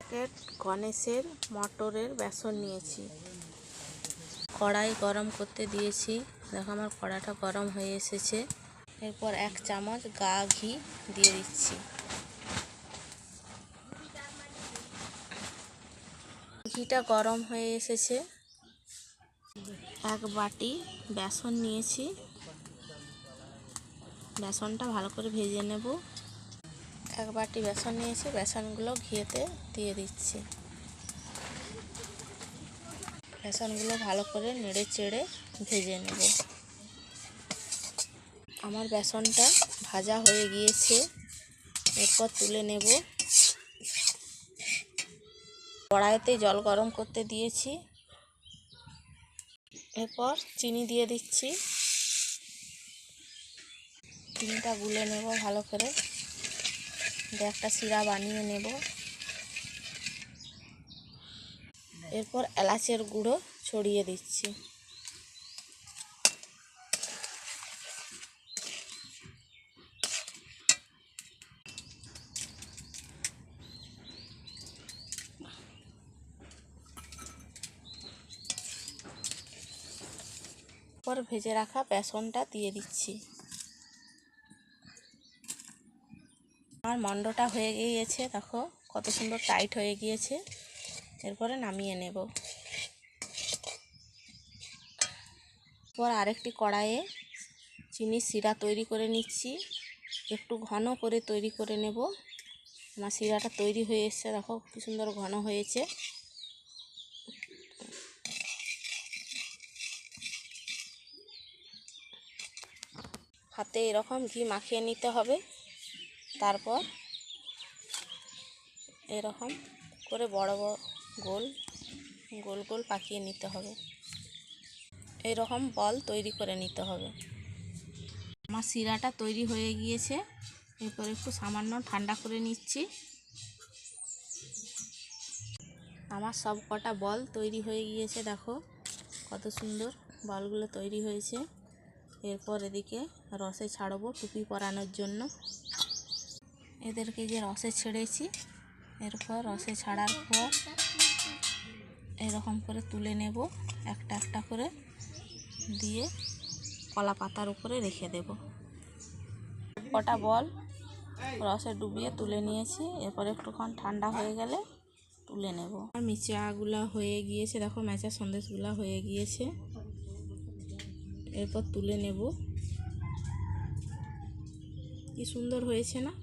Packet গণেশের মটরের বেসন নিয়েছি। কড়াই গরম করতে দিয়েছি। দেখো আমার কড়াইটা গরম হয়ে এসেছে। এরপর 1 চামচ গা ঘি দিয়ে দিচ্ছি। ঘিটা গরম হয়ে এসেছে। 1 বাটি বেসন নিয়েছি। বেসনটা ভালো করে ভেজে নেব। 1 বাটি বেসন নিয়েছি, বেসনগুলো ঘিয়েতে দিয়ে দিচ্ছি। বেসনগুলো ভালো করে নেড়ে চেড়ে ভেজে নেব। আমার বেসনটা ভাজা হয়ে গিয়েছে। এরপর তুলে নেব। কড়াইতে জল গরম করতে দিয়েছি। এরপর চিনি দিয়ে দিচ্ছি। চিনিটা গুলে নেব ভালো করে। একটা শিরা বানিয়ে নেব। এরপর এলাচের গুঁড়ো ছড়িয়ে দিচ্ছি। এরপর ভেজে রাখা বেসনটা দিয়ে দিচ্ছি। আমার মন্ডটা হয়ে গিয়েছে, দেখো কত সুন্দর টাইট হয়ে গিয়েছে। এরপরে নামিয়ে নেব। এরপর আরেকটি কড়াইয়ে চিনির শিরা তৈরি করে নিচ্ছি। একটু ঘন করে তৈরি করে নেব। আমার শিরাটা তৈরি হয়ে এসছে, দেখো কি সুন্দর ঘন হয়েছে। হাতে এরকম ঘি মাখিয়ে নিতে হবে। তারপর এরকম করে বড় বড় গোল গোল পাকিয়ে নিতে হবে। এরকম বল তৈরি করে নিতে হবে। আমার শিরাটা তৈরি হয়ে গিয়েছে। এরপর একটু সামান্য ঠান্ডা করে নিচ্ছি। আমার সব কটা বল তৈরি হয়ে গিয়েছে, দেখো কত সুন্দর বলগুলো তৈরি হয়েছে। এরপর এদিকে রসে ছাড়বো টুপি পরানোর জন্য। এদেরকে যে রসে ছেড়েছি, এরপর রসে ছাড়ার পর এরকম করে তুলে নেব। একটা একটা করে দিয়ে কলা পাতার উপরে রেখে দেব। কটা বল রসে ডুবিয়ে তুলে নিয়েছি। এরপর একটুক্ষণ ঠান্ডা হয়ে গেলে তুলে নেব। আর মিচাগুলা হয়ে গিয়েছে, দেখো মেচা সন্দেশগুলা হয়ে গিয়েছে। এরপর তুলে নেব। কি সুন্দর হয়েছে না?